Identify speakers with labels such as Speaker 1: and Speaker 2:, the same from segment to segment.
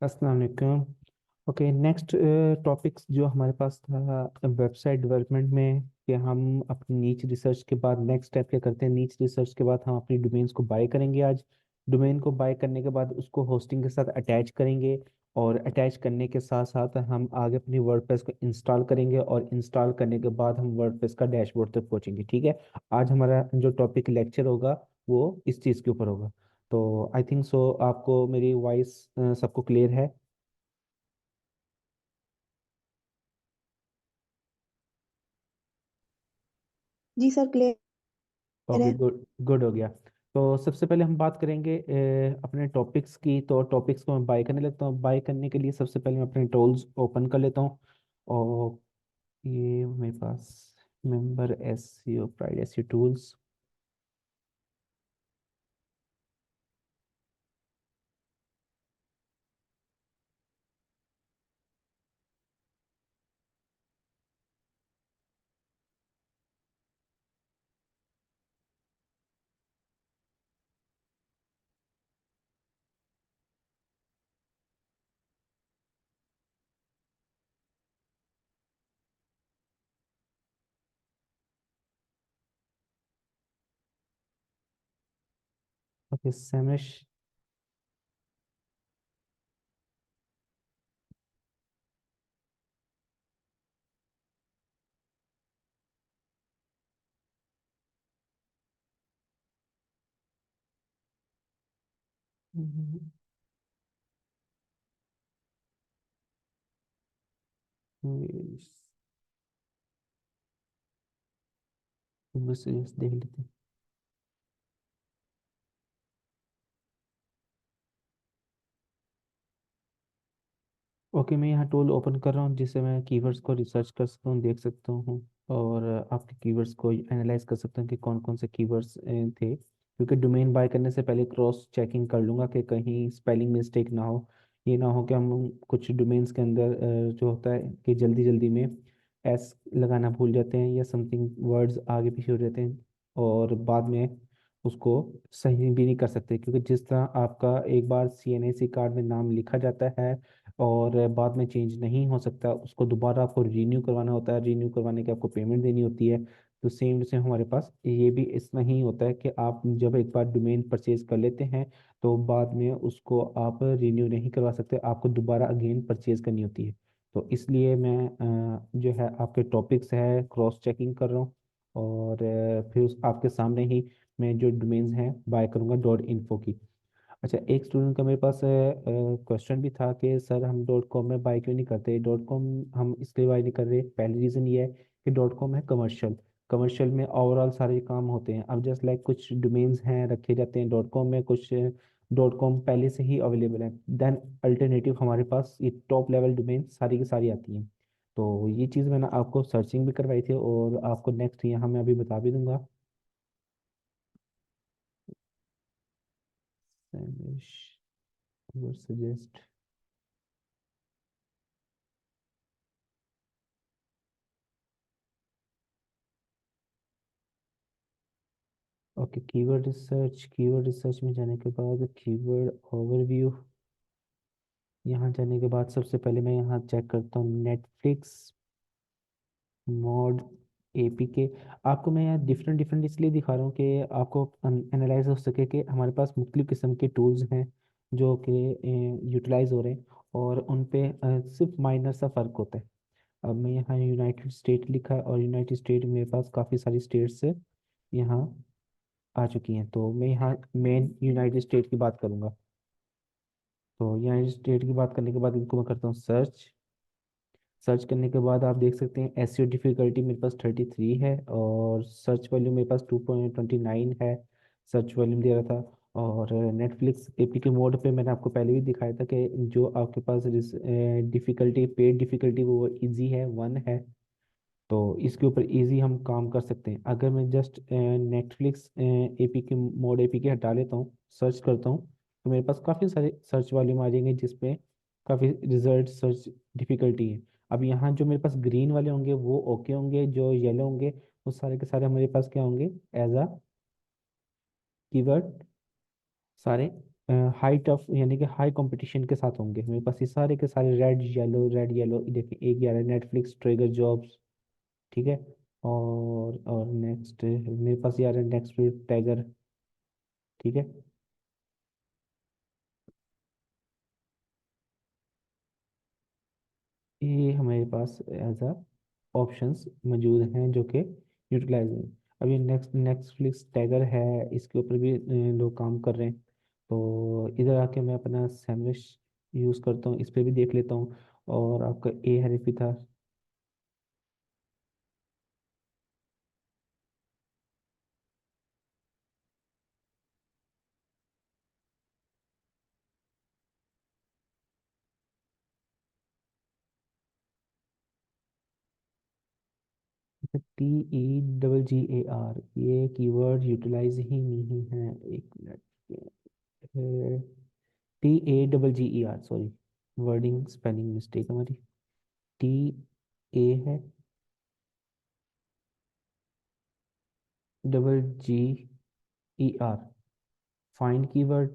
Speaker 1: अस्सलाम वालेकुम। Okay, next topics जो हमारे पास था वेबसाइट डेवलपमेंट में, कि हम अपनी नीच रिसर्च के बाद नेक्स्ट स्टेप क्या करते हैं। नीच रिसर्च के बाद हम अपनी डोमेन्स को बाय करेंगे आज। डोमेन को बाय करने के बाद उसको होस्टिंग के साथ अटैच करेंगे, और अटैच करने के साथ साथ हम आगे अपनी वर्डप्रेस को इंस्टॉल करेंगे, और इंस्टॉल करने के बाद हम वर्डप्रेस का डैशबोर्ड तक पहुंचेंगे। ठीक है। आज हमारा जो टॉपिक लेक्चर होगा वो इस चीज़ के ऊपर होगा। तो आई थिंक सो आपको मेरी वॉइस सबको क्लियर है।
Speaker 2: जी सर, क्लियर
Speaker 1: ओके,
Speaker 2: है।
Speaker 1: गुड गुड हो गया। तो सबसे पहले हम बात करेंगे अपने टॉपिक्स की। तो टॉपिक्स को मैं बाय करने लगता हूँ। बाय करने के लिए सबसे पहले मैं अपने टूल्स ओपन कर लेता हूँ। और ये मेरे पास member SEO privacy tools. Okay Semrush. बस देख लेते हैं। ओके, मैं यहाँ टूल ओपन कर रहा हूँ जिससे मैं कीवर्ड्स को रिसर्च कर सकता हूँ, देख सकता हूँ। और आपके कीवर्ड्स को एनालाइज कर सकता हूँ कि कौन कौन से कीवर्ड्स थे। क्योंकि डोमेन बाय करने से पहले क्रॉस चेकिंग कर लूँगा कि कहीं स्पेलिंग मिस्टेक ना हो। ये ना हो कि हम कुछ डोमेन्स के अंदर जो होता है कि जल्दी जल्दी में एस लगाना भूल जाते हैं, या समथिंग वर्ड्स आगे पीछे हो जाते हैं, और बाद में उसको सही भी नहीं कर सकते। क्योंकि जिस तरह आपका एक बार CNAC कार्ड में नाम लिखा जाता है और बाद में चेंज नहीं हो सकता, उसको दोबारा आपको रीन्यू करवाना होता है। रीन्यू करवाने की आपको पेमेंट देनी होती है। तो सेम से हमारे पास ये भी इतना ही होता है कि आप जब एक बार डोमेन परचेज कर लेते हैं तो बाद में उसको आप रीन्यू नहीं करवा सकते, आपको दोबारा अगेन परचेज करनी होती है। तो इसलिए मैं जो है आपके टॉपिक्स है क्रॉस चेकिंग कर रहा हूँ। और फिर आपके सामने ही मैं जो डोमेन्स हैं बाय करूँगा .info की। अच्छा, एक स्टूडेंट का मेरे पास क्वेश्चन भी था कि सर हम .com में बाय क्यों नहीं करते। .com हम इसलिए बाय नहीं कर रहे, पहली रीज़न ये है कि .com है कमर्शियल। कमर्शियल में ओवरऑल सारे काम होते हैं। अब जस्ट लाइक कुछ डोमेन्स हैं रखे जाते हैं .com में, कुछ .com पहले से ही अवेलेबल है। देन अल्टरनेटिव हमारे पास ये टॉप लेवल डोमेन सारी की सारी आती हैं। तो ये चीज़ मैंने आपको सर्चिंग भी करवाई थी, और आपको नेक्स्ट यहाँ मैं अभी बता भी दूंगा। सजेस्ट। ओके, कीवर्ड रिसर्च में जाने के बाद कीवर्ड ओवरव्यू। यहाँ जाने के बाद सबसे पहले मैं यहाँ चेक करता हूँ नेटफ्लिक्स मॉड APK। आपको मैं यहाँ डिफरेंट डिफरेंट इसलिए दिखा रहा हूँ कि आपको एनालाइज हो सके कि हमारे पास मुख्तलिफ किस्म के टूल्स हैं जो कि यूटिलाइज हो रहे हैं, और उन पे सिर्फ माइनर सा फ़र्क होता है। अब मैं यहाँ यूनाइटेड स्टेट लिखा है, और यूनाइटेड स्टेट मेरे पास काफ़ी सारी स्टेट्स यहाँ आ चुकी हैं। तो मैं यहाँ मेन यूनाइटेड स्टेट की बात करूंगा। तो यूनाइटेड स्टेट की बात करने के बाद इनको मैं करता हूँ सर्च। सर्च करने के बाद आप देख सकते हैं SEO डिफिकल्टी मेरे पास 33 है, और सर्च वॉल्यूम मेरे पास 2.29 है। सर्च वॉल्यूम दे रहा था। और नेटफ्लिक्स APK मोड पे मैंने आपको पहले भी दिखाया था कि जो आपके पास डिफिकल्टी पेड डिफिकल्टी वो इजी है, 1 है। तो इसके ऊपर इजी हम काम कर सकते हैं। अगर मैं just Netflix APK mode APK हटा लेता हूँ, सर्च करता हूँ, तो मेरे पास काफ़ी सारे सर्च वॉल्यूम आ जाएंगे जिसपे काफ़ी रिजल्ट सर्च डिफिकल्टी है। अब यहाँ जो मेरे पास ग्रीन वाले होंगे वो ओके होंगे, जो येलो होंगे वो सारे के सारे मेरे पास क्या होंगे, एज अ कीवर्ड सारे हाई टफ यानी कि हाई कंपटीशन के साथ होंगे मेरे पास। ये सारे के सारे रेड येलो देखिए, एक ये आ रहा है नेटफ्लिक्स ट्रिगर जॉब्स, ठीक है। और नेक्स्ट मेरे पास ये आ रहा है नेक्स्ट टाइगर, ठीक है। ये हमारे पास एज अ ऑप्शंस मौजूद हैं जो कि यूटिलाइज हैं। अभी नेटफ्लिक्स टैगर है, इसके ऊपर भी लोग काम कर रहे हैं। तो इधर आके मैं अपना सैमरिश यूज़ करता हूँ, इस पर भी देख लेता हूँ। और आपका ए हैरिफी था। TEGGAR, ये कीवर्ड यूटिलाइज ही नहीं है। एक minute. TAGGER, sorry, wording spelling mistake हमारी। TA है, GGER, फाइंड कीवर्ड।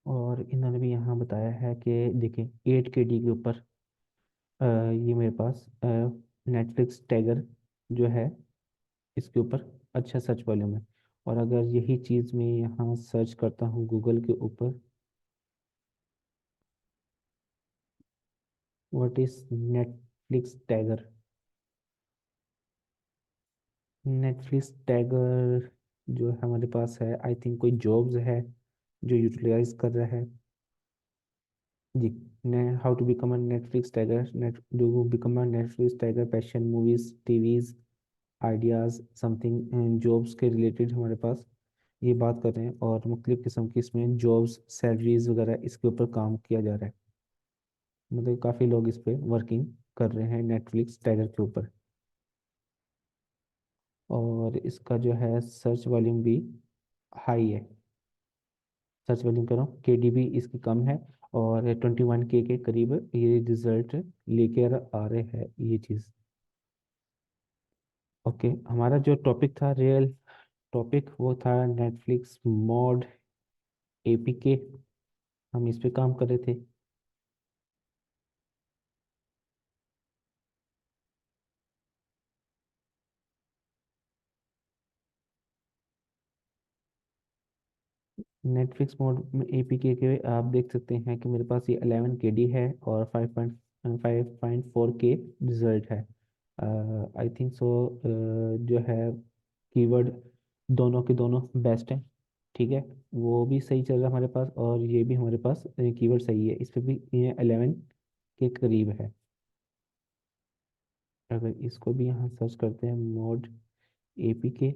Speaker 1: और इन्होंने भी यहाँ बताया है कि देखिए 8 KD के ऊपर ये मेरे पास नेटफ्लिक्स टैगर जो है, इसके ऊपर अच्छा सर्च वॉल्यूम है। और अगर यही चीज़ मैं यहाँ सर्च करता हूँ गूगल के ऊपर, what is Netflix tagger, Netflix tagger जो हमारे पास है, आई थिंक कोई जॉब्स है जो यूटिलाइज कर रहा है। जी, ने how to become a Netflix tagger, net do become a Netflix tagger, passion movies TVs ideas something, jobs के रिलेटेड हमारे पास ये बात कर रहे हैं। और मुख्तलिफ किस्म की इसमें जॉब्स सैलरीज वगैरह इसके ऊपर काम किया जा रहा है। मतलब काफ़ी लोग इस पे वर्किंग कर रहे हैं नेटफ्लिक्स टैगर के ऊपर। और इसका जो है सर्च वॉल्यूम भी हाई है। सर्च वॉल्यूम करो, KDB इसकी कम है। और 21K के करीब ये रिजल्ट लेके आ रहे हैं ये चीज़। ओके, हमारा जो टॉपिक था, रियल टॉपिक, वो था नेटफ्लिक्स मॉड APK। हम इस पे काम कर रहे थे। नेटफ्लिक्स मोड में APK के आप देख सकते हैं कि मेरे पास ये 11 KD है और 5.4K रिजल्ट है। आई थिंक सो जो है कीवर्ड दोनों के दोनों बेस्ट है, ठीक है। वो भी सही चल रहा है हमारे पास, और ये भी हमारे पास कीवर्ड सही है, इस पे भी ये 11 के करीब है। अगर इसको भी यहाँ सर्च करते हैं मोड APK,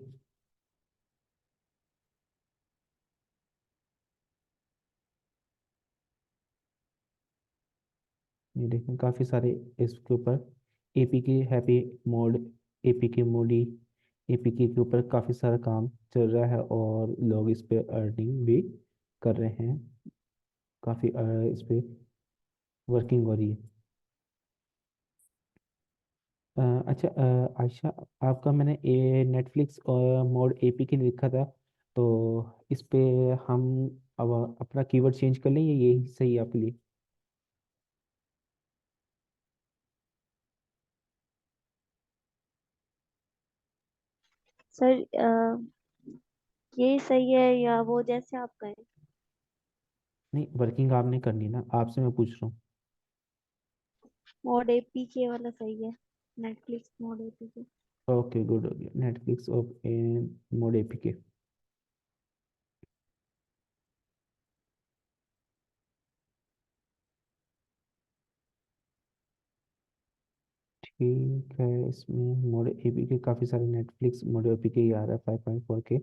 Speaker 1: ये देखें काफ़ी सारे इसके ऊपर APK हैप्पी मोड, APK मोडी, APK के ऊपर काफ़ी सारा काम चल रहा है और लोग इस पे अर्निंग भी कर रहे हैं। काफ़ी इस पे वर्किंग हो रही है। अच्छा आयशा, आपका मैंने नेटफ्लिक्स और मोड APK लिखा था, तो इस पे हम अब अपना कीवर्ड चेंज कर लें, या यही सही है आपके लिए?
Speaker 2: सर ये सही है या वो जैसे आप कहें।
Speaker 1: नहीं, वर्किंग आपने करनी ना, आपसे मैं पूछ रहा हूँ।
Speaker 2: मोड एपीके वाला सही है। Netflix mod APK.
Speaker 1: Okay good, हो गया नेटफ्लिक्स ऑफ मोड APK। ठीक है, इसमें मोड APK काफ़ी सारे नेटफ्लिक्स मोड APK ही आ रहा है, 5.4 के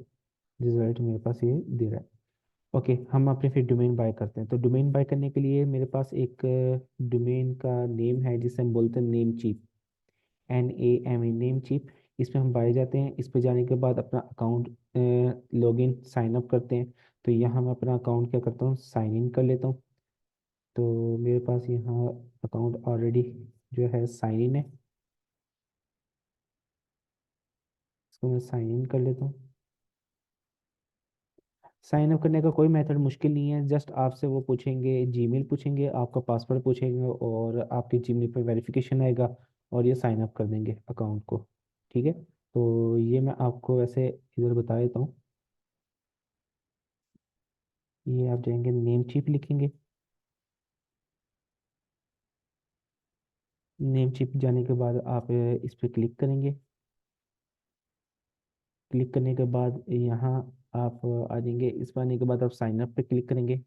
Speaker 1: रिजल्ट मेरे पास ये दे रहा है। ओके, हम अपने फिर डोमेन बाय करते हैं। तो डोमेन बाय करने के लिए मेरे पास एक डोमेन का नेम है जिसे हम बोलते हैं name cheap, NAME, name cheap. इस पे हम बाय जाते हैं, इस पे जाने के बाद अपना अकाउंट लॉगिन साइन अप करते हैं। तो यहाँ मैं अपना अकाउंट क्या करता हूँ, साइन इन कर लेता हूँ। तो मेरे पास यहाँ अकाउंट ऑलरेडी जो है साइन इन है। इसको मैं साइन इन कर लेता हूँ। साइन अप करने का कोई मेथड मुश्किल नहीं है, जस्ट आपसे वो पूछेंगे, जीमेल पूछेंगे, आपका पासवर्ड पूछेंगे, और आपके जीमेल पर वेरिफिकेशन आएगा, और ये साइन अप कर देंगे अकाउंट को। ठीक है, तो ये मैं आपको वैसे इधर बता देता हूँ। ये आप जाएंगे, नेम चिप लिखेंगे। नेम चिप जाने के बाद आप इस पर क्लिक करेंगे। क्लिक करने के बाद यहाँ आप आ जाएंगे। इस पर आने के बाद आप साइन अप पे क्लिक करेंगे।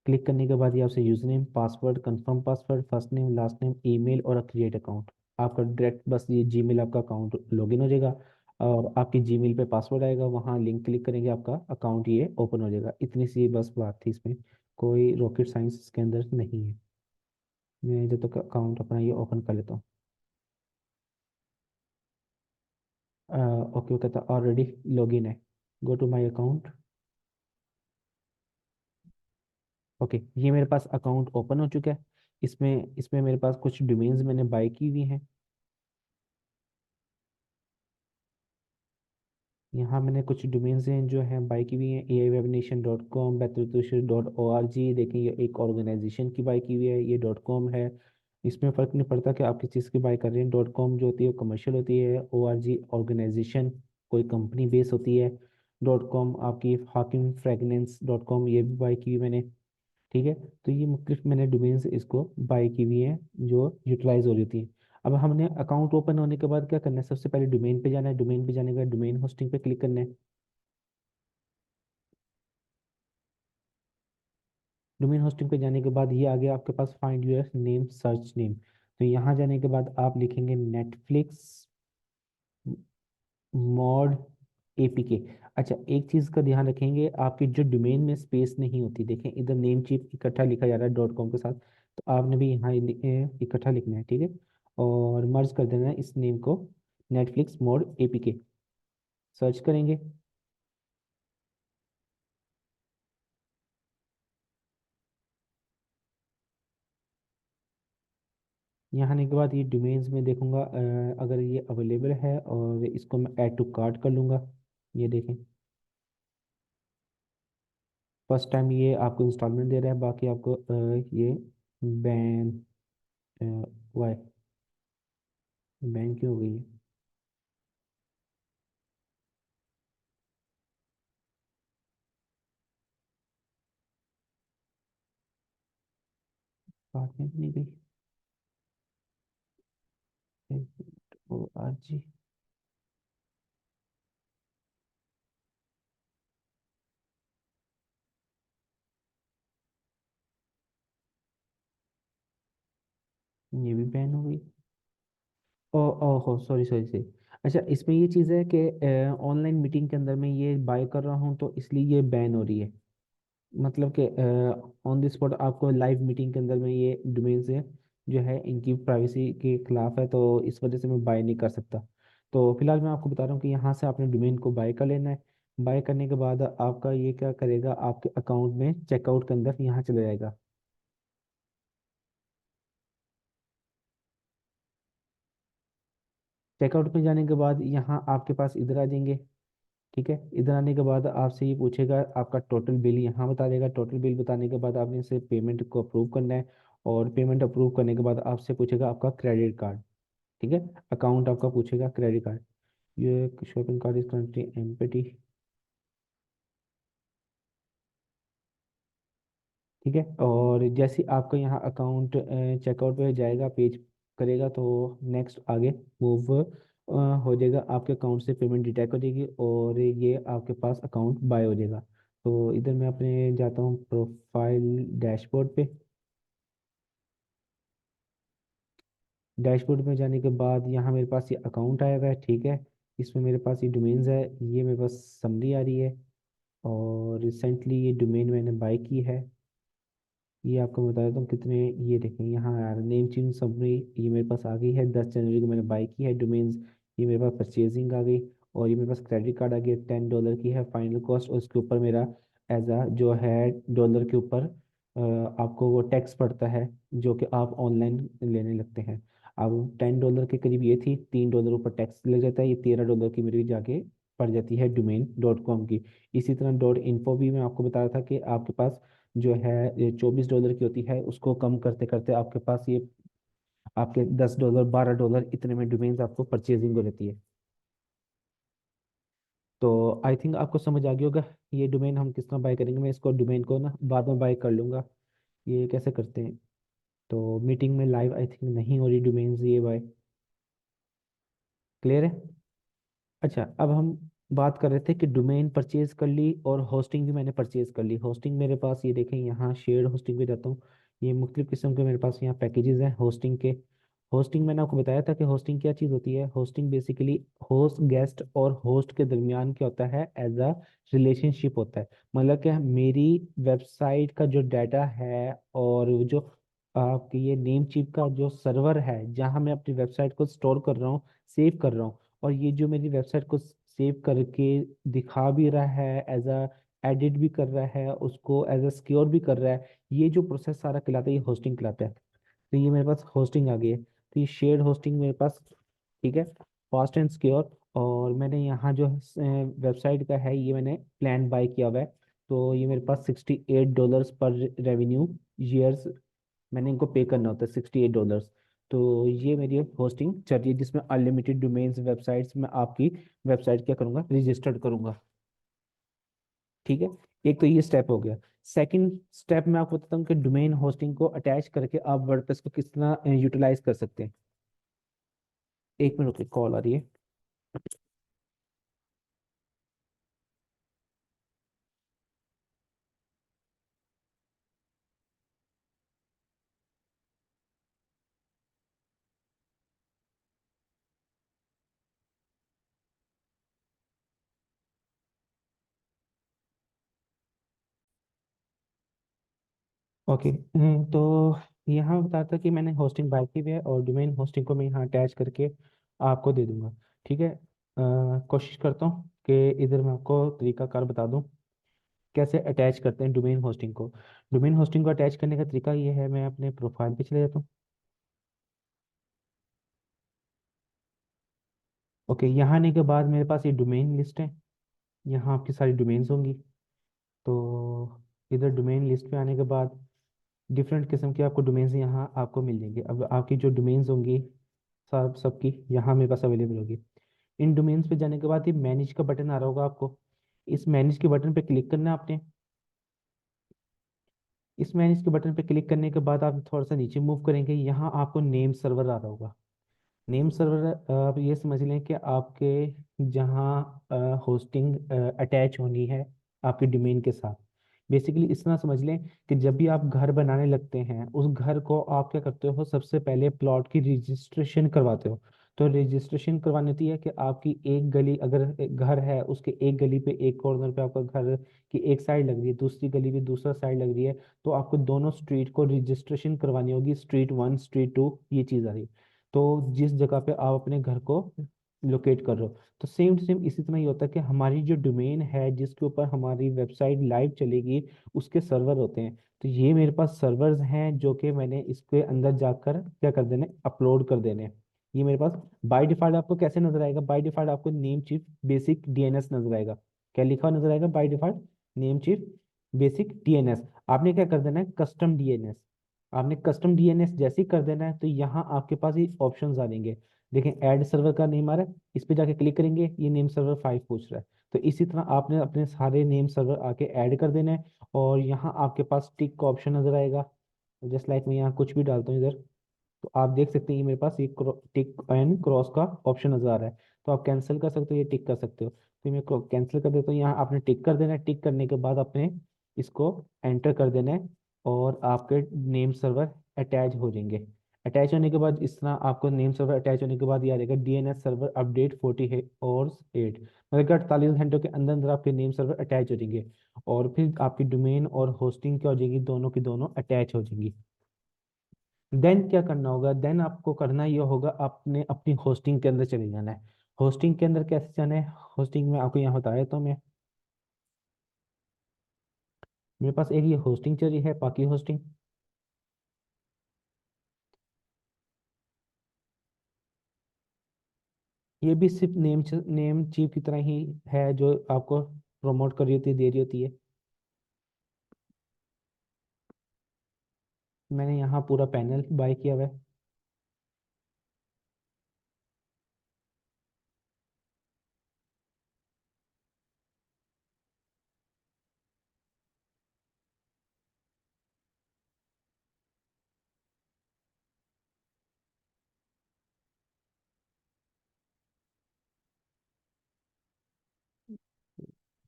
Speaker 1: क्लिक करने के बाद ये आपसे user name, password, confirm password, first name, last name, email और क्रिएट अकाउंट। आपका डायरेक्ट बस ये जीमेल आपका अकाउंट लॉगिन हो जाएगा, और आपकी जीमेल पे पासवर्ड आएगा, वहाँ लिंक क्लिक करेंगे, आपका अकाउंट ये ओपन हो जाएगा। इतनी सी बस बात थी इसमें, कोई रॉकेट साइंस इसके अंदर नहीं है। मैं जब तक अकाउंट अपना ये ओपन कर लेता हूँ। ओके, वो कहता ऑलरेडी लॉगिन है, go to my account. Okay, ये मेरे पास अकाउंट ओपन हो चुका है। इसमें इसमें मेरे पास कुछ डोमेन्स मैंने बाय की हुई हैं। यहाँ मैंने कुछ डोमेन्स हैं जो हैं बाय की हुई हैं, aiwebnation.com, बेतुतुश.org। देखिए, ये एक ऑर्गेनाइजेशन की बाय की हुई है, ये .com है। इसमें फ़र्क नहीं पड़ता कि आप किस चीज़ की बाय कर रहे हैं। .com जो होती है वो कमर्शियल होती है, ORG ऑर्गेनाइजेशन कोई कंपनी बेस होती है। .com आपकी हाकिम फ्रेगनेंस .com, ये भी बाय की हुई मैंने। ठीक है, तो ये मुख्तलिफ मैंने डोमेन्स इसको बाय की हुई है जो यूटिलाइज हो रही थी। अब हमने अकाउंट ओपन होने के बाद क्या करना है, सबसे पहले डोमेन पे जाना है। डोमेन पे जाने के बाद डोमेन होस्टिंग पे क्लिक करना है। डोमेन होस्टिंग पे जाने के बाद ये आ गया आपके पास, find your name, search name. तो यहाँ जाने के बाद आप लिखेंगे नेटफ्लिक्स मॉड APK। अच्छा, एक चीज़ का ध्यान रखेंगे, आपके जो डोमेन में स्पेस नहीं होती, देखें इधर नेम चिप इकट्ठा लिखा जा रहा है .com के साथ, तो आपने भी यहाँ इकट्ठा लिखना है। ठीक है, और मर्ज कर देना है इस नेम को, नेटफ्लिक्स मोड APK। सर्च करेंगे। यहाँ आने के बाद ये डोमेन्स में देखूंगा अगर ये अवेलेबल है, और इसको मैं ऐड टू कार्ट कर लूँगा। ये देखें, फर्स्ट टाइम ये आपको इंस्टॉलमेंट दे रहा है, बाकी आपको ये बैन वाई बैन क्यों हो गई है? कार्ट में भी नहीं गई। ORG। ये भी बैन हो गई। ओ ओहो, सॉरी सॉरी सॉरी। अच्छा, इसमें ये चीज़ है कि ऑनलाइन मीटिंग के अंदर मैं ये बाय कर रहा हूँ, तो इसलिए ये बैन हो रही है। मतलब कि ऑन द स्पॉट आपको लाइव मीटिंग के अंदर में ये डोमेन से जो है इनकी प्राइवेसी के खिलाफ है, तो इस वजह से मैं बाय नहीं कर सकता। तो फिलहाल मैं आपको बता रहा हूँ कि यहाँ से आपने डोमेन को बाय कर लेना है। बाय करने के बाद आपका ये क्या करेगा, आपके अकाउंट में चेकआउट के अंदर यहाँ चले जाएगा। चेकआउट में जाने के बाद यहाँ आपके पास इधर आ जाएंगे। ठीक है, इधर आने के बाद आपसे ये पूछेगा, आपका टोटल बिल यहाँ बता देगा। टोटल बिल बताने के बाद आपने इसे पेमेंट को अप्रूव करना है, और पेमेंट अप्रूव करने के बाद आपसे पूछेगा आपका क्रेडिट कार्ड। ठीक है, अकाउंट आपका पूछेगा क्रेडिट कार्ड। ये shopping card is currently empty. ठीक है, और जैसे आपका यहाँ अकाउंट चेकआउट पे जाएगा, पेज करेगा, तो नेक्स्ट आगे मूव हो जाएगा, आपके अकाउंट से पेमेंट डिटेक्ट हो जाएगी, और ये आपके पास अकाउंट बाय हो जाएगा। तो इधर मैं अपने जाता हूँ प्रोफाइल डैशबोर्ड पे। डैशबोर्ड में जाने के बाद यहाँ मेरे पास ये अकाउंट आया हुआ है। ठीक है, इसमें मेरे पास ये डोमेन्स है, ये मेरे पास समरी आ रही है, और रिसेंटली ये डोमेन मैंने बाय की है। ये आपको बता देता हूँ कितने, ये देखें यहाँ यार, नेम चेंज समरी ये मेरे पास आ गई है, 10 जनवरी को मैंने बाय की है डोमेन्स। ये मेरे पास परचेजिंग आ गई, और ये मेरे पास क्रेडिट कार्ड आ गया, $10 की है फाइनल कॉस्ट, और उसके ऊपर मेरा एज अ जो है डॉलर के ऊपर आपको वो टैक्स पड़ता है जो कि आप ऑनलाइन लेने लगते हैं। अब $10 के करीब ये थी, $3 ऊपर टैक्स लग जाता है, ये $13 की मेरी जाके पड़ जाती है domain.com की। इसी तरह .info भी मैं आपको बता रहा था कि आपके पास जो है $24 की होती है, उसको कम करते करते आपके पास ये आपके $10 $12 इतने में डोमेन्स आपको परचेजिंग हो जाती है। तो आई थिंक आपको समझ आ गया होगा ये डोमेन हम किस तरह बाय करेंगे। मैं इसको डोमेन को ना बाद में बाय कर लूंगा। ये कैसे करते हैं, तो मीटिंग में लाइव आई थिंक नहीं हो रही डोमेन्स ये बाय। क्लियर है। अच्छा, अब हम बात कर रहे थे कि डोमेन परचेज कर ली और होस्टिंग भी मैंने परचेज कर ली। होस्टिंग मेरे पास ये देखें, यहाँ शेयर्ड होस्टिंग पे जाता हूँ। ये मुख्तलिफ किस्म के मेरे पास यहाँ पैकेजेस हैं होस्टिंग के। होस्टिंग मैंने आपको बताया था कि होस्टिंग क्या चीज़ होती है। होस्टिंग बेसिकली होस्ट गेस्ट और होस्ट के दरमियान क्या होता है, एज अ रिलेशनशिप होता है। मतलब कि मेरी वेबसाइट का जो डाटा है और वो जो आपकी ये नेम चीप का जो सर्वर है जहाँ मैं अपनी वेबसाइट को स्टोर कर रहा हूँ, सेव कर रहा हूँ, और ये जो मेरी वेबसाइट को सेव करके दिखा भी रहा है, एज अ एडिट भी कर रहा है, उसको एज अ सिक्योर भी कर रहा है, ये जो प्रोसेस सारा कहलाता है ये होस्टिंग कहलाता है। तो ये मेरे पास होस्टिंग आ गई है। तो ये शेयर्ड होस्टिंग मेरे पास, ठीक है, फास्ट एंड सिक्योर। और मैंने यहाँ जो वेबसाइट का है ये मैंने प्लान बाय किया हुआ है। तो ये मेरे पास $68 पर रेवेन्यू ईयर्स मैंने इनको पे करना होता है, $68। तो ये मेरी होस्टिंग चल रही है जिसमें अनलिमिटेड डोमेन्स वेबसाइट्स में आपकी वेबसाइट क्या करूँगा, रजिस्टर्ड करूँगा। ठीक है, एक तो ये स्टेप हो गया। सेकंड स्टेप मैं आपको बताता हूँ कि डोमेन होस्टिंग को अटैच करके आप वर्डप्रेस को किस तरह यूटिलाइज कर सकते हैं। एक मिनट, कॉल आ रही है। ओके, तो यहाँ बताता कि मैंने होस्टिंग बाय की हुई है और डोमेन होस्टिंग को मैं यहाँ अटैच करके आपको दे दूंगा। ठीक है, कोशिश करता हूँ कि इधर मैं आपको तरीकाकार बता दूँ कैसे अटैच करते हैं डोमेन होस्टिंग को। डोमेन होस्टिंग को अटैच करने का तरीका ये है, मैं अपने प्रोफाइल पे चले जाता हूँ। ओके, यहाँ आने के बाद मेरे पास ये डोमेन लिस्ट है, यहाँ आपकी सारी डोमेन्स होंगी। तो इधर डोमेन लिस्ट पे आने के बाद डिफरेंट किस्म के आपको डोमेन्स यहाँ आपको मिल जाएंगे। अब आपकी जो डोमेन्स होंगी सब सबकी यहाँ मेरे पास अवेलेबल होगी। इन डोमेन्स पे जाने के बाद ये मैनेज का बटन आ रहा होगा आपको। इस मैनेज के बटन पे क्लिक करना है आपने। इस मैनेज के बटन पे क्लिक करने के बाद आप थोड़ा सा नीचे मूव करेंगे, यहाँ आपको नेम सर्वर आ रहा होगा। नेम सर्वर आप ये समझ लें कि आपके जहाँ होस्टिंग अटैच होनी है आपके डोमेन के साथ। बेसिकली इस तरह समझ लें कि जब भी आप घर बनाने लगते हैं उस घर को आप क्या करते हो, सबसे पहले प्लॉट की रजिस्ट्रेशन करवाते हो। तो रजिस्ट्रेशन करवानी होती है कि आपकी एक गली अगर एक घर है, उसके एक गली पे एक कॉर्नर पे आपका घर की एक साइड लग रही है, दूसरी गली पे दूसरा साइड लग रही है, तो आपको दोनों स्ट्रीट को रजिस्ट्रेशन करवानी होगी, स्ट्रीट 1 स्ट्रीट 2 ये चीज़ आ रही है। तो जिस जगह पे आप अपने घर को लोकेट कर रहे हो, तो सेम टू सेम इसी तरह ही होता है कि हमारी जो डोमेन है जिसके ऊपर हमारी वेबसाइट लाइव चलेगी उसके सर्वर होते हैं। तो ये मेरे पास सर्वर्स हैं जो कि मैंने इसके अंदर जाकर क्या कर देने, अपलोड कर देने। ये मेरे पास बाय डिफॉल्ट आपको कैसे नजर आएगा, बाय डिफॉल्ट आपको नेम चीफ बेसिक डीएनएस नजर आएगा। क्या लिखा हुआ नजर आएगा by default, name chief basic DNS. आपने क्या कर देना है, कस्टम डीएनएस। आपने कस्टम डीएनएस जैसे ही कर देना है तो यहाँ आपके पास ये ऑप्शंस आ जाएंगे। देखें ऐड सर्वर का नेम आ रहा है, इस पे जाके क्लिक करेंगे, ये नेम सर्वर 5 पूछ रहा है। तो इसी तरह आपने अपने सारे नेम सर्वर आके ऐड कर देना है। और यहाँ आपके पास टिक का ऑप्शन नजर आएगा। जस्ट लाइक मैं यहाँ कुछ भी डालता हूँ इधर, तो आप देख सकते हैं ये मेरे पास ये टिक एंड क्रॉस का ऑप्शन नजर आ रहा है। तो आप कैंसिल कर सकते हो, ये टिक कर सकते हो। तो मैं कैंसिल कर देता हूँ, यहाँ आपने टिक कर देना है। टिक करने के बाद आपने इसको एंटर कर देना है और आपके नेम सर्वर अटैच हो जाएंगे। अटैच होने के बाद इस तरह आपको नेम सर्वर अटैच होने के बाद ये आ जाएगा डीएनएस सर्वर अपडेट 48 मतलब कि 48 घंटों के अंदर अंदर आपके नेम सर्वर अटैच हो जाएंगे। और फिर आपकी डोमेन और होस्टिंग क्या हो जाएगी, दोनों की दोनों अटैच हो जाएंगी। देन क्या करना होगा, देन आपको करना ये होगा, आपने अपनी होस्टिंग के अंदर चले जाना है। होस्टिंग के अंदर कैसे जाना है? होस्टिंग में आपको यहाँ बताया तो मैं, मेरे पास एक ये होस्टिंग चल रही है, पाकी होस्टिंग। ये भी सिर्फ नेम चीप की तरह ही है, जो आपको प्रमोट कर रही होती है, दे रही होती है। मैंने यहाँ पूरा पैनल बाय किया हुआ है।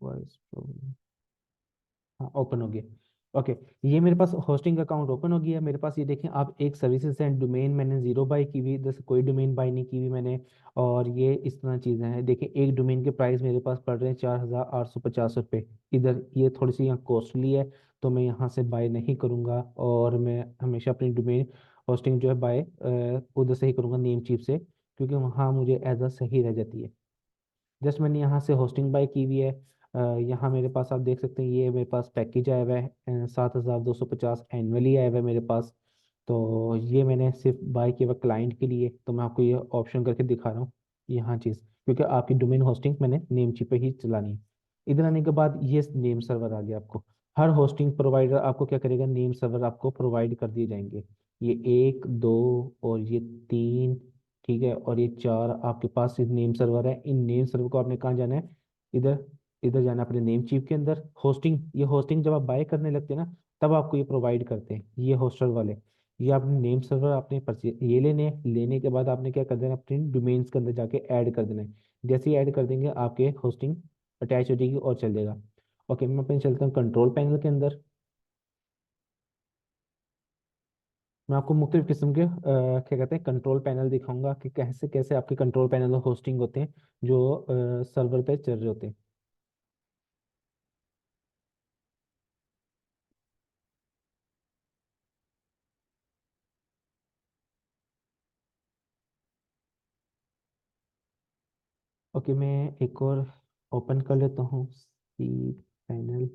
Speaker 1: वॉइस प्रॉब्लम, हाँ ओपन हो गया। ओके, ये मेरे पास होस्टिंग अकाउंट ओपन हो गया। मेरे पास ये देखें आप, एक सर्विसेज एंड डोमेन मैंने जीरो बाई की हुई, इधर से कोई डोमेन बाई नहीं की हुई मैंने। और ये इस तरह चीज़ें हैं, देखें एक डोमेन के प्राइस मेरे पास पड़ रहे हैं 4,850 रुपये। इधर ये थोड़ी सी यहाँ कॉस्टली है, तो मैं यहाँ से बाय नहीं करूँगा, और मैं हमेशा अपनी डोमेन होस्टिंग जो है बाय उधर से ही करूँगा, नेम चीप से, क्योंकि वहाँ मुझे एज अ सही रह जाती है। जस्ट मैंने यहाँ से होस्टिंग बाय की हुई है। यहाँ मेरे पास आप देख सकते हैं, ये मेरे पास पैकेज आया हुआ है 7,250 एनुअली आया हुआ है मेरे पास। तो ये मैंने सिर्फ बाय किया हुआ क्लाइंट के लिए, तो मैं आपको ये ऑप्शन करके दिखा रहा हूँ यहाँ चीज़, क्योंकि आपकी डोमेन होस्टिंग मैंने नेम चिप पे ही चलानी है। इधर आने के बाद ये नेम सर्वर आ गया आपको। हर होस्टिंग प्रोवाइडर आपको क्या करेगा, नेम सर्वर आपको प्रोवाइड कर दिए जाएंगे। ये एक दो और ये तीन, ठीक है, और ये चार आपके पास नेम सर्वर है। इन नेम सर्वर को आपने कहाँ जाना है, इधर, इधर जाना है अपने नेम चीफ के अंदर। होस्टिंग, ये होस्टिंग जब आप बाय करने लगते हैं ना, तब आपको ये प्रोवाइड करते हैं ये होस्टर वाले। ये आपने नेम सर्वर आपने परचेज ये लेने हैं, लेने के बाद आपने क्या कर देना, अपनी डोमेन्स के अंदर जाके ऐड कर देना है। जैसे ही ऐड कर देंगे आपके होस्टिंग अटैच हो जाएगी और चल जाएगा। ओके, मैं अपने चलता हूँ कंट्रोल पैनल के अंदर। मैं आपको मुख्तलिफ किस्म के क्या कहते हैं कंट्रोल पैनल दिखाऊंगा, कि कैसे कैसे आपके कंट्रोल पैनल होस्टिंग होते हैं, जो सर्वर पे चल रहे होते हैं। ओके, मैं एक और ओपन कर लेता हूँ सी पैनल।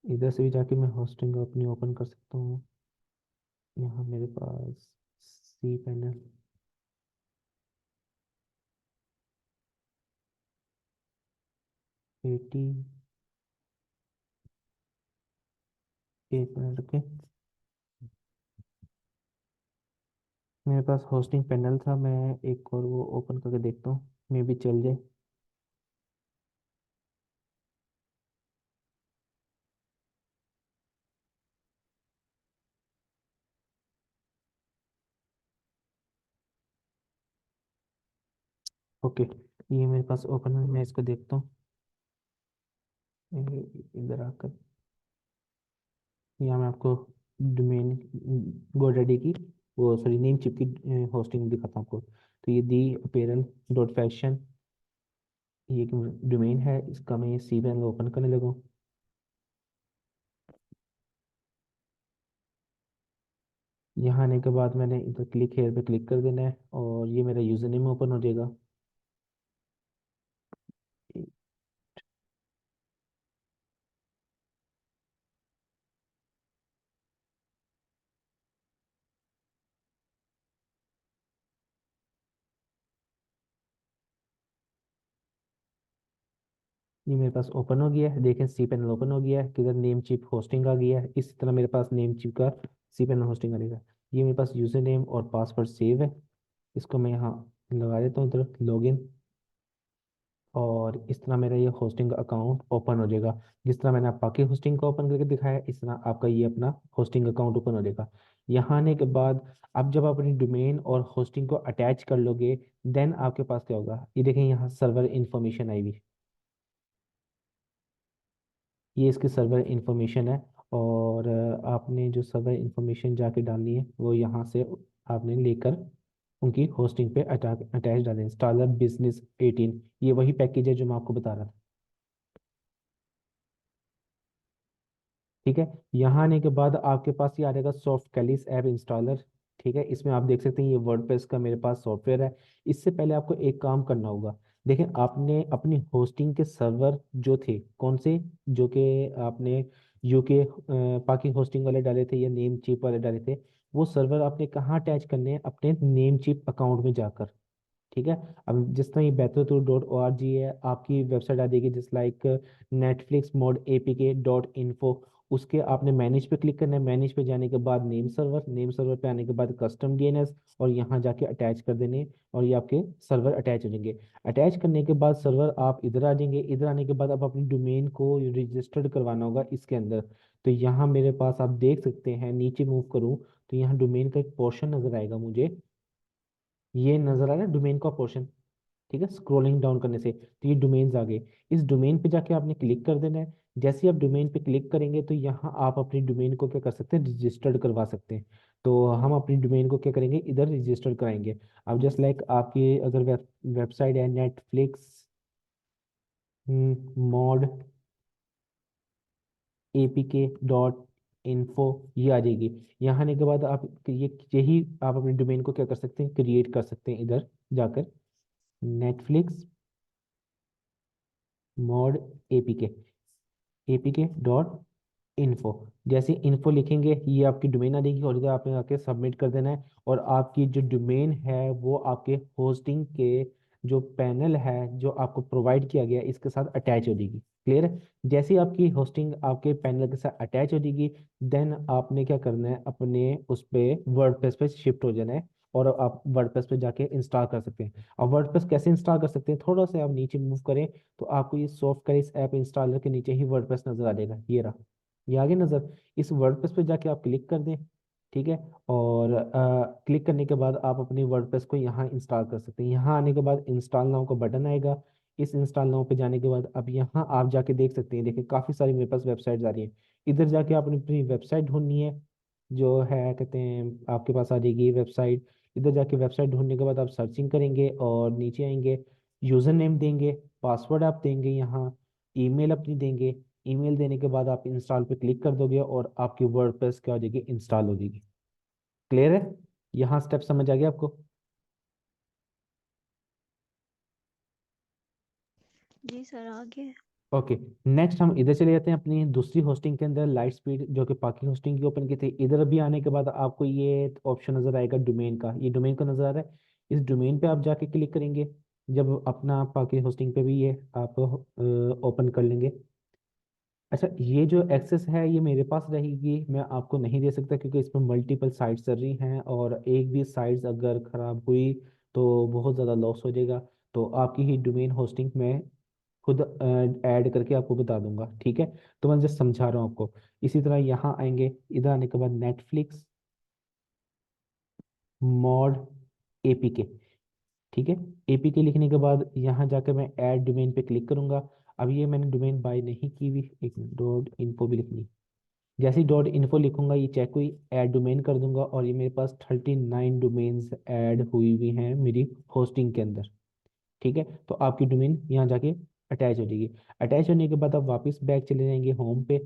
Speaker 1: इधर से भी जाके मैं होस्टिंग अपनी ओपन कर सकता हूँ। यहाँ मेरे पास सी पैनल, 80, एक मिनट रुके। मेरे पास होस्टिंग पैनल था, मैं एक और वो ओपन करके देखता हूँ, मे भी चल जाए। ओके, ये मेरे पास ओपन है, मैं इसको देखता हूँ। इधर आकर यहाँ मैं आपको डोमेन गोडैडी की, वो सॉरी नेम चिप की होस्टिंग दिखाता हूँ आपको। तो ये दी अपेरल डॉट फैशन, ये डोमेन है, इसका मैं सी पैनल ओपन करने लगा। यहाँ आने के बाद मैंने इधर क्लिक हेयर पे क्लिक कर देना है, और ये मेरा यूजर नेम ओपन हो जाएगा। ये मेरे पास ओपन हो गया है, देखें सी पैनल ओपन हो गया है, किधर नेम चिप होस्टिंग आ गया है। इस तरह मेरे पास नेम चिप का सी पैनल होस्टिंग आ जाएगा। ये मेरे पास यूजर नेम और पासवर्ड सेव है, इसको मैं यहाँ लगा देता हूँ इधर लॉगिन। और इस तरह मेरा ये होस्टिंग अकाउंट ओपन हो जाएगा। जिस तरह मैंने बाकी होस्टिंग को ओपन करके दिखाया, इस तरह आपका ये अपना होस्टिंग अकाउंट ओपन हो जाएगा। यहाँ आने के बाद अब जब आप अपनी डोमेन और होस्टिंग को अटैच कर लोगे, देन आपके पास क्या होगा, ये देखें यहाँ सर्वर इन्फॉर्मेशन आई हुई, ये इसकी सर्वर इंफॉर्मेशन है। और आपने जो सर्वर इंफॉर्मेशन जाके डालनी है, वो यहाँ से आपने लेकर उनकी होस्टिंग पे अटैच डालें, इंस्टॉलर बिजनेस 18, ये वही पैकेज है जो मैं आपको बता रहा था। ठीक है, यहाँ आने के बाद आपके पास ये आ जाएगा सॉफ्ट कैलिस ऐप इंस्टॉलर। ठीक है, इसमें आप देख सकते हैं ये वर्डप्रेस का मेरे पास सॉफ्टवेयर है। इससे पहले आपको एक काम करना होगा। देखें, आपने अपनी होस्टिंग के सर्वर जो थे कौन से, जो कि आपने यूके पाकि होस्टिंग वाले डाले थे या नेम चिप वाले डाले थे, वो सर्वर आपने कहाँ अटैच करने हैं? अपने नेम चिप अकाउंट में जाकर। ठीक है। अब जिस तरह ये बेहतर.org है, आपकी वेबसाइट आ जाएगी जिस लाइक नेटफ्लिक्स मोड apk.info। उसके आपने मैनेज पे क्लिक करना है। मैनेज पे जाने के बाद नेम सर्वर पे आने के बाद कस्टम डीएनएस, और यहाँ जाके अटैच कर देने, और ये आपके सर्वर अटैच हो जाएंगे। अटैच करने के बाद सर्वर आप इधर आ जाएंगे। इधर आने के बाद आप अपनी डोमेन को रजिस्टर्ड करवाना होगा इसके अंदर। तो यहाँ मेरे पास आप देख सकते हैं, नीचे मूव करूँ तो यहाँ डोमेन का एक पोर्शन नजर आएगा मुझे। ये नजर आ रहा है डोमेन का पोर्शन। ठीक है, स्क्रॉलिंग डाउन करने से तो ये डोमेन्स आ गए। इस डोमेन पे जाके आपने क्लिक कर देना है। जैसे ही आप डोमेन पे क्लिक करेंगे तो यहाँ आप अपनी डोमेन को क्या कर सकते हैं? रजिस्टर्ड करवा सकते हैं। तो हम अपनी डोमेन को क्या करेंगे? इधर रजिस्टर कराएंगे। अब जस्ट लाइक आपकी अगर वेबसाइट है नेटफ्लिक्स मॉड apk.info, ये आ जाएगी। यहाँ आने के बाद आप ये यही आप अपने डोमेन को क्या कर सकते हैं? क्रिएट कर सकते हैं इधर जाकर, नेटफ्लिक्स मॉड एपीके apk.info। जैसे इन्फो लिखेंगे ये आपकी डोमेन आ जाएगी, और इधर आपने आके सबमिट कर देना है, और आपकी जो डोमेन है वो आपके होस्टिंग के जो पैनल है जो आपको प्रोवाइड किया गया है, इसके साथ अटैच हो जाएगी। क्लियर है? जैसे ही आपकी होस्टिंग आपके पैनल के साथ अटैच हो जाएगी, देन आपने क्या करना है? अपने उस पे वर्डप्रेस पे शिफ्ट हो जाना है, और आप वर्डप्रेस पे जाके इंस्टॉल कर सकते हैं। अब वर्डप्रेस कैसे इंस्टॉल कर सकते हैं? थोड़ा सा आप नीचे मूव करें तो आपको ये सॉफ्टवेयर इस ऐप इंस्टॉलर के नीचे ही वर्डप्रेस नजर आ जाएगा। ये रहा, ये आगे नजर। इस वर्डप्रेस पे जाके आप क्लिक कर दें। ठीक है। और क्लिक करने के बाद आप अपनी वर्डप्रेस को यहाँ इंस्टॉल कर सकते हैं। यहाँ आने के बाद इंस्टॉल नाउ का बटन आएगा। इस इंस्टॉल नाउ पे जाने के बाद अब यहाँ आप जाके देख सकते हैं। देखिए काफ़ी सारी मेरे पास वेबसाइट आ रही है। इधर जाके आपने अपनी वेबसाइट ढूंढनी है, जो है कहते हैं आपके पास आ जाएगी वेबसाइट। इधर जाके वेबसाइट ढूंढने के बाद आप सर्चिंग करेंगे और नीचे आएंगे, यूज़र नेम देंगे, पासवर्ड आप देंगे, यहाँ ईमेल अपनी देंगे। ईमेल देने के बाद आप इंस्टॉल पे क्लिक कर दोगे और आपकी वर्डप्रेस क्या हो जाएगी? इंस्टॉल हो जाएगी। क्लियर है? यहाँ स्टेप समझ आ गया आपको?
Speaker 2: जी सर, आगे।
Speaker 1: ओके। नेक्स्ट हम इधर चले जाते हैं अपनी दूसरी होस्टिंग के अंदर, लाइट स्पीड, जो कि पाकि होस्टिंग की ओपन की थी। इधर भी आने के बाद आपको ये ऑप्शन नजर आएगा डोमेन का। ये डोमेन का नजर आ रहा है। इस डोमेन पे आप जाके क्लिक करेंगे। जब अपना पाकि होस्टिंग पे भी ये आप ओपन कर लेंगे। अच्छा, ये जो एक्सेस है ये मेरे पास रहेगी, मैं आपको नहीं दे सकता क्योंकि इसमें मल्टीपल साइट्स चल रही हैं, और एक भी साइट्स अगर खराब हुई तो बहुत ज़्यादा लॉस हो जाएगा। तो आपकी ही डोमेन होस्टिंग में खुद ऐड करके आपको बता दूंगा। ठीक है, तो मैं जस्ट समझा रहा हूँ आपको। इसी तरह यहाँ आएंगे, इधर आने के बाद नेटफ्लिक्स मॉड एपीके। ठीक है, एपीके लिखने के बाद यहाँ जाकर मैं ऐड डोमेन पे क्लिक करूंगा। अब ये मैंने डोमेन बाय नहीं की हुई, एक डॉट इन्फो भी लिखनी। जैसे ही डॉट इन्फो लिखूंगा ये चेक हुई, ऐड डोमेन कर दूंगा, और ये मेरे पास 39 डोमेन्स ऐड हुई हुई हैं मेरी होस्टिंग के अंदर। ठीक है, तो आपकी डोमेन यहाँ जाके अटैच हो जाएगी। अटैच होने के बाद आप वापस बैक चले जाएंगे होम पे।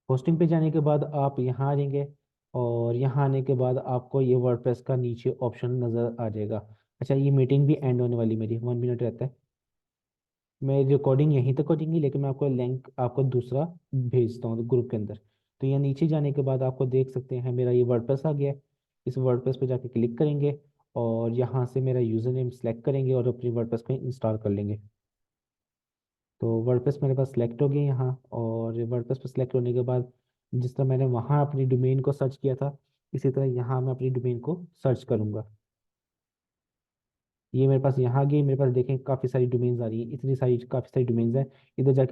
Speaker 1: होस्टिंग पे जाने के बाद आप यहाँ आ जाएंगे, और यहाँ आने के बाद आपको ये वर्डप्रेस का नीचे ऑप्शन नज़र आ जाएगा। अच्छा, ये मीटिंग भी एंड होने वाली मेरी, 1 मिनट रहता है। मैं रिकॉर्डिंग यहीं तक करूँगी, लेकिन मैं आपको लिंक आपको दूसरा भेजता हूँ ग्रुप के अंदर। तो यहाँ नीचे जाने के बाद आपको देख सकते हैं मेरा ये वर्डप्रेस आ गया है। इस वर्डप्रेस पे जाके क्लिक करेंगे, और यहाँ से मेरा यूज़र नेम सेलेक्ट करेंगे और अपनी वर्डप्रेस को इंस्टॉल कर लेंगे। तो वर्डप्रेस मेरे पास सेलेक्ट हो गया यहाँ, और वर्डप्रेस पे सेलेक्ट होने के बाद जिस तरह मैंने वहाँ अपनी डोमेन को सर्च किया था, इसी तरह यहाँ मैं अपनी डोमेन को सर्च करूँगा। ये मेरे पास यहाँ आ गई। मेरे पास देखें काफ़ी सारी डोमेन्स आ रही हैं, इतनी सारी काफ़ी सारी डोमेन्स हैं। इधर जाके